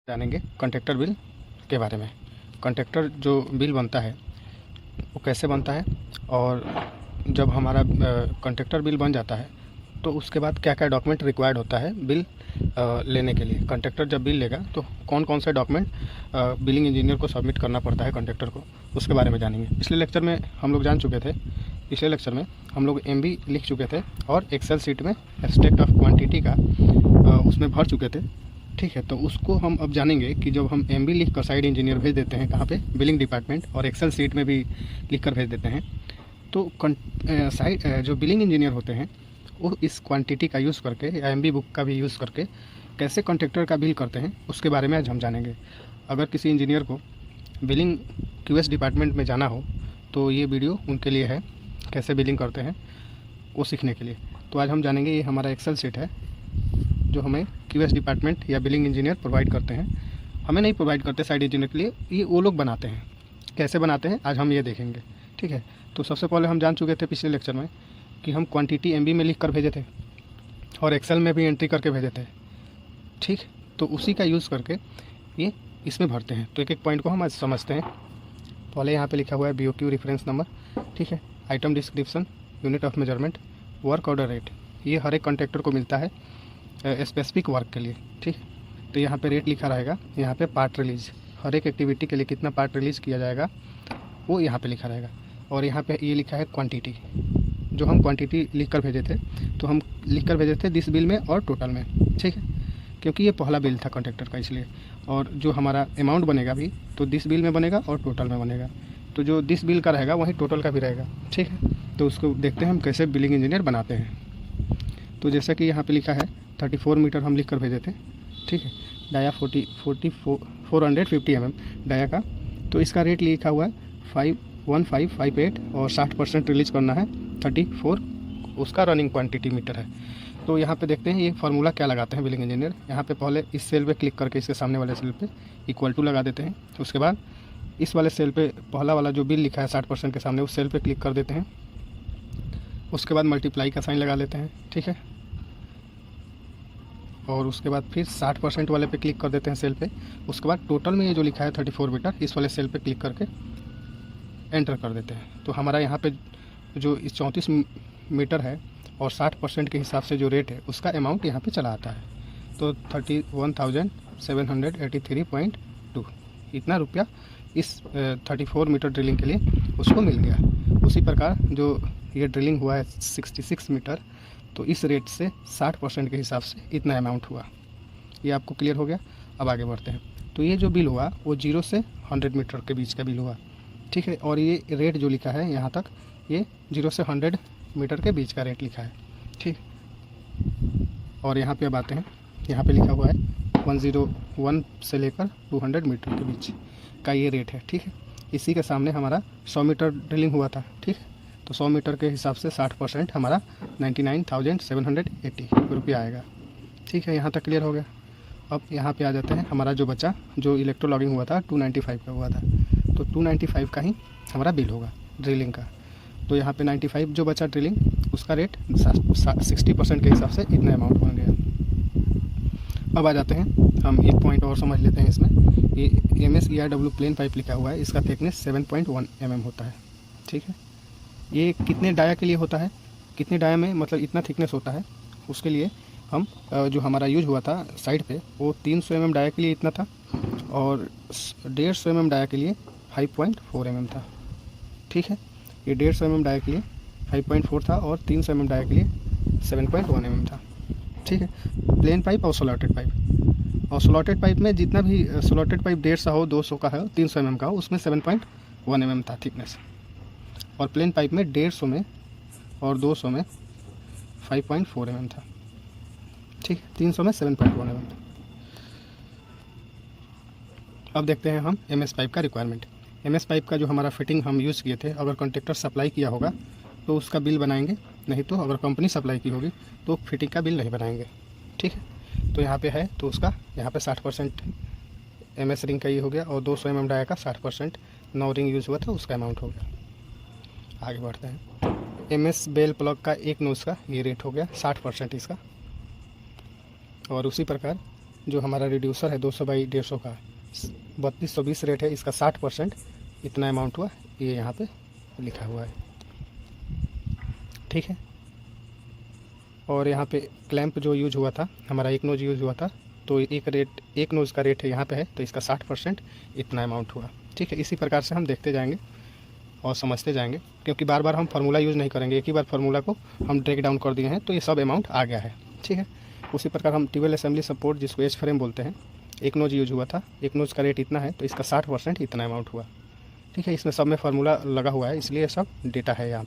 जानेंगे contractor bill के बारे में। कॉन्ट्रैक्टर जो बिल बनता है वो कैसे बनता है, और जब हमारा कॉन्ट्रैक्टर बिल बन जाता है तो उसके बाद क्या क्या डॉक्यूमेंट रिक्वायर्ड होता है बिल लेने के लिए। कॉन्ट्रैक्टर जब बिल लेगा तो कौन कौन से डॉक्यूमेंट बिलिंग इंजीनियर को सबमिट करना पड़ता है कॉन्ट्रैक्टर को, उसके बारे में जानेंगे। पिछले लेक्चर में हम लोग जान चुके थे, पिछले लेक्चर में हम लोग एमबी लिख चुके थे और एक्सेल सीट में एब्स्ट्रैक्ट ऑफ क्वांटिटी का उसमें भर चुके थे। ठीक है, तो उसको हम अब जानेंगे कि जब हम एमबी लिख कर साइड इंजीनियर भेज देते हैं कहाँ पे, बिलिंग डिपार्टमेंट, और एक्सेल सीट में भी लिख कर भेज देते हैं, तो साइड जो बिलिंग इंजीनियर होते हैं वो इस क्वांटिटी का यूज़ करके या एमबी बुक का भी यूज़ करके कैसे कॉन्ट्रैक्टर का बिल करते हैं उसके बारे में आज हम जानेंगे। अगर किसी इंजीनियर को बिलिंग क्यूएस डिपार्टमेंट में जाना हो तो ये वीडियो उनके लिए है, कैसे बिलिंग करते हैं वो सीखने के लिए। तो आज हम जानेंगे, ये हमारा एक्सेल सीट है जो हमें क्यूएस डिपार्टमेंट या बिलिंग इंजीनियर प्रोवाइड करते हैं। हमें नहीं प्रोवाइड करते साइड इंजीनियर के लिए, ये वो लोग बनाते हैं। कैसे बनाते हैं आज हम ये देखेंगे। ठीक है, तो सबसे पहले हम जान चुके थे पिछले लेक्चर में कि हम क्वांटिटी एमबी में लिख कर भेजे थे और एक्सेल में भी एंट्री करके भेजे थे। ठीक, तो उसी का यूज़ करके ये इसमें भरते हैं। तो एक एक पॉइंट को हम आज समझते हैं। पहले यहाँ पे लिखा हुआ है बीओक्यू रेफरेंस नंबर। ठीक है, item description, unit of measurement, work order rate, ये हर एक कॉन्ट्रैक्टर को मिलता है स्पेसिफिक वर्क के लिए। ठीक, तो यहाँ पे रेट लिखा रहेगा। यहाँ पे पार्ट रिलीज, हर एक एक्टिविटी के लिए कितना पार्ट रिलीज़ किया जाएगा वो यहाँ पे लिखा रहेगा। और यहाँ पे ये लिखा है क्वांटिटी, जो हम क्वांटिटी लिख कर भेजे थे, तो हम लिख कर भेजे थे दिस बिल में और टोटल में। ठीक है, क्योंकि ये पहला बिल था कॉन्ट्रैक्टर का, इसलिए। और जो हमारा अमाउंट बनेगा भी तो दिस बिल में बनेगा और टोटल में बनेगा। तो जो दिस बिल का रहेगा वहीं टोटल का भी रहेगा। ठीक है, तो उसको देखते हैं हम कैसे बिलिंग इंजीनियर बनाते हैं। तो जैसा कि यहाँ पे लिखा है 34 मीटर हम लिख कर भेजे थे। ठीक है, डाया 450 mm डाया का, तो इसका रेट लिखा हुआ है 51558 और 60% रिलीज करना है 34, उसका रनिंग क्वांटिटी मीटर है। तो यहाँ पे देखते हैं ये फार्मूला क्या लगाते हैं बिलिंग इंजीनियर। यहाँ पे पहले इस सेल पे क्लिक करके इसके सामने वाले सेल पे इक्वल टू लगा देते हैं। उसके बाद इस वाले सेल पे पहला वाला जो बिल लिखा है 60% के सामने, उस सेल पे क्लिक कर देते हैं। उसके बाद मल्टीप्लाई का साइन लगा लेते हैं। ठीक है, और उसके बाद फिर 60% वाले पे क्लिक कर देते हैं सेल पे। उसके बाद टोटल में ये जो लिखा है 34 मीटर, इस वाले सेल पे क्लिक करके एंटर कर देते हैं। तो हमारा यहाँ पे जो इस 34 मीटर है और 60% के हिसाब से जो रेट है उसका अमाउंट यहाँ पे चला आता है। तो 31,783.2 इतना रुपया इस 34 मीटर ड्रिलिंग के लिए उसको मिल गया। उसी प्रकार जो ये ड्रिलिंग हुआ है 66 मीटर, तो इस रेट से 60% के हिसाब से इतना अमाउंट हुआ। ये आपको क्लियर हो गया। अब आगे बढ़ते हैं। तो ये जो बिल हुआ वो 0 से 100 मीटर के बीच का बिल हुआ। ठीक है, और ये रेट जो लिखा है यहाँ तक, ये 0 से 100 मीटर के बीच का रेट लिखा है। ठीक, और यहाँ पे अब आते हैं, यहाँ पे लिखा हुआ है 101 से लेकर 200 मीटर के बीच का ये रेट है। ठीक है, इसी के सामने हमारा 100 मीटर ड्रिलिंग हुआ था। ठीक, तो 100 मीटर के हिसाब से 60% हमारा 99,780 रुपया आएगा। ठीक है, यहाँ तक क्लियर हो गया। अब यहाँ पे आ जाते हैं, हमारा जो बचा, जो इलेक्ट्रो लॉगिंग हुआ था 295 का हुआ था, तो 295 का ही हमारा बिल होगा ड्रिलिंग का। तो यहाँ पे 95 जो बचा ड्रिलिंग, उसका रेट 60% के हिसाब से इतना अमाउंट बन गया। अब आ जाते हैं हम, एक पॉइंट और समझ लेते हैं इसमें। ये MSERW प्लेन पाइप लिखा हुआ है, इसका थिकनेस 7.1 mm होता है। ठीक है, ये कितने डाया के लिए होता है, कितने डाया में मतलब इतना थिकनेस होता है, उसके लिए हम जो हमारा यूज हुआ था साइड पे वो 300 mm डाया के लिए इतना था, और 150 mm डाया के लिए 5.4 mm था। ठीक है, ये 150 mm डाया के लिए 5.4 था और 300 mm डाया के लिए 7.1 mm था। ठीक है, प्लेन पाइप और स्लॉटेड पाइप, और स्लॉटेड पाइप में जितना भी स्लॉटेड पाइप 150 हो, 200 का हो, 300 mm का हो, उसमें 7.1 mm था थिकनेस। और प्लेन पाइप में 150 में और 200 में 5.4 mm था। ठीक, 300 में 7.1 mm। अब देखते हैं हम MS पाइप का रिक्वायरमेंट। MS पाइप का जो हमारा फिटिंग हम यूज़ किए थे, अगर कॉन्ट्रैक्टर सप्लाई किया होगा तो उसका बिल बनाएंगे, नहीं तो अगर कंपनी सप्लाई की होगी तो फिटिंग का बिल नहीं बनाएंगे। ठीक है, तो यहाँ पे है, तो उसका यहाँ पे 60% MS रिंग का ये हो गया, और 200 mm डाया का 60% 9 रिंग यूज़ हुआ था उसका अमाउंट हो गया। आगे बढ़ते हैं, MS बेल प्लग का एक नोज का ये रेट हो गया 60% इसका। और उसी प्रकार जो हमारा रिड्यूसर है 200/150 का 3220 रेट है, इसका 60% इतना अमाउंट हुआ, ये यहाँ पे लिखा हुआ है। ठीक है, और यहाँ पे क्लैंप जो यूज हुआ था हमारा, एक नोज यूज हुआ था, तो एक नोज का रेट है यहाँ पे है, तो इसका 60% इतना अमाउंट हुआ। ठीक है, इसी प्रकार से हम देखते जाएंगे और समझते जाएंगे, क्योंकि बार बार हम फार्मूला यूज़ नहीं करेंगे, एक ही बार फार्मूला को हम ब्रेक डाउन कर दिए हैं तो ये सब अमाउंट आ गया है। ठीक है, उसी प्रकार हम ट्यूबवेल असेंबली सपोर्ट, जिसको एच फ्रेम बोलते हैं, एक नोज यूज हुआ था, एक नोज का रेट इतना है, तो इसका 60% इतना अमाउंट हुआ। ठीक है, इसमें सब में फार्मूला लगा हुआ है, इसलिए सब डेटा है यहाँ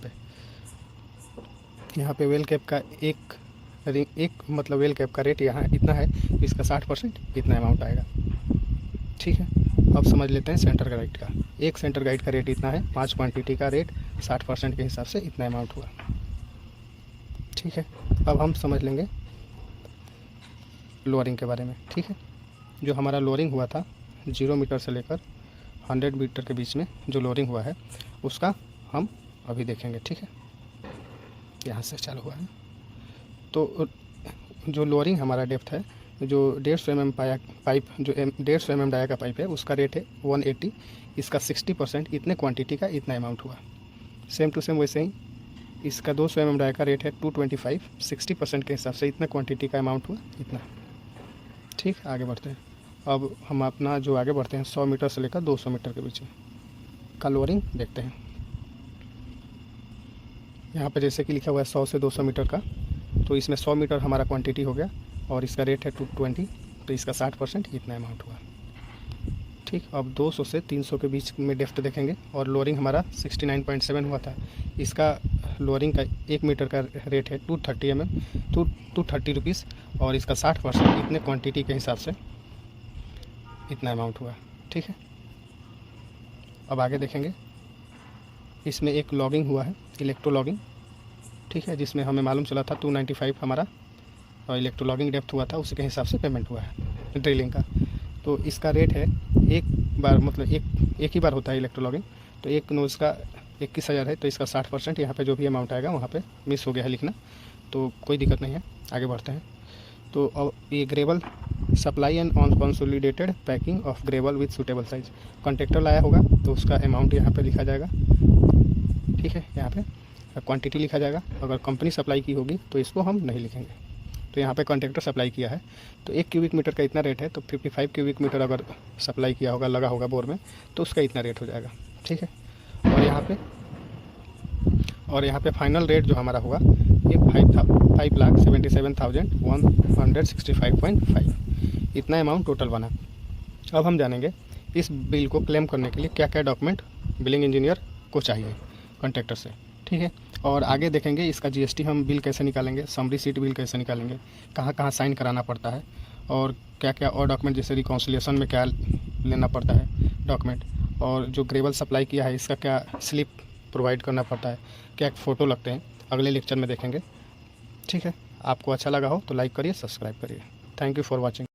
पे वेल कैप का एक मतलब वेल कैप का रेट यहाँ इतना है, तो इसका 60% इतना अमाउंट आएगा। ठीक है, अब समझ लेते हैं सेंटर गाइड का। एक सेंटर गाइड का रेट इतना है, 5 क्वांटिटी का रेट 60% के हिसाब से इतना अमाउंट हुआ। ठीक है, अब हम समझ लेंगे लोअरिंग के बारे में। ठीक है, जो हमारा लोअरिंग हुआ था 0 मीटर से लेकर 100 मीटर के बीच में जो लोअरिंग हुआ है, उसका हम अभी देखेंगे। ठीक है, यहाँ से चालू हुआ है। तो जो लोअरिंग हमारा डेप्थ है, जो 150 mm पाइप, जो 150 mm डाया का पाइप है, उसका रेट है 180, इसका 60% इतने क्वांटिटी का इतना अमाउंट हुआ। सेम टू सेम वैसे ही इसका 200 mm डाया का रेट है 225, 60% के हिसाब से इतने क्वांटिटी का अमाउंट हुआ इतना। ठीक, आगे बढ़ते हैं। अब हम अपना जो आगे बढ़ते हैं 100 मीटर से लेकर 200 मीटर के बीच में का लोअरिंग देखते हैं। यहाँ पे जैसे कि लिखा हुआ है 100 से 200 मीटर का, तो इसमें 100 मीटर हमारा क्वांटिटी हो गया और इसका रेट है 220, तो इसका 60% इतना अमाउंट हुआ। ठीक, अब 200 से 300 के बीच में डेप्थ देखेंगे, और लोअरिंग हमारा 69.7 हुआ था, इसका लोअरिंग का 1 मीटर का रेट है 230 रुपीज़, और इसका 60% इतने क्वांटिटी के हिसाब से इतना अमाउंट हुआ। ठीक है, अब आगे देखेंगे, इसमें एक लॉगिंग हुआ है, इलेक्ट्रो लॉगिंग। ठीक है, जिसमें हमें मालूम चला था 295 हमारा और इलेक्ट्रो लॉगिंग डेप्थ हुआ था, उसी के हिसाब से पेमेंट हुआ है ड्रिलिंग का। तो इसका रेट है एक बार, मतलब एक ही बार होता है इलेक्ट्रो लॉगिंग, तो एक नोज का 21,000 है, तो इसका 60% यहाँ पे जो भी अमाउंट आएगा वहाँ पे मिस हो गया है लिखना, तो कोई दिक्कत नहीं है, आगे बढ़ते हैं। तो अब ये gravel supply and unconsolidated packing of gravel with suitable size, contractor लाया होगा तो उसका अमाउंट यहाँ पे लिखा जाएगा। ठीक है, यहाँ पे क्वांटिटी लिखा जाएगा। अगर कंपनी सप्लाई की होगी तो इसको हम नहीं लिखेंगे। तो यहाँ पे कॉन्ट्रैक्टर सप्लाई किया है, तो 1 क्यूबिक मीटर का इतना रेट है, तो 55 क्यूबिक मीटर अगर सप्लाई किया होगा, लगा होगा बोर में, तो उसका इतना रेट हो जाएगा। ठीक है, और यहाँ पे फाइनल रेट जो हमारा हुआ ये 5,77,165.5 इतना अमाउंट टोटल बना। अब हम जानेंगे इस बिल को क्लेम करने के लिए क्या क्या डॉक्यूमेंट बिलिंग इंजीनियर को चाहिए कॉन्ट्रैक्टर से। ठीक है, और आगे देखेंगे इसका जीएसटी हम बिल कैसे निकालेंगे, समरी सीट बिल कैसे निकालेंगे, कहाँ कहाँ साइन कराना पड़ता है, और क्या क्या और डॉक्यूमेंट जैसे रिकॉन्सिलिएशन में क्या लेना पड़ता है डॉक्यूमेंट, और जो ग्रेवल सप्लाई किया है इसका क्या स्लिप प्रोवाइड करना पड़ता है, क्या फ़ोटो लगते हैं, अगले लेक्चर में देखेंगे। ठीक है, आपको अच्छा लगा हो तो लाइक करिए, सब्सक्राइब करिए। Thank you for watching.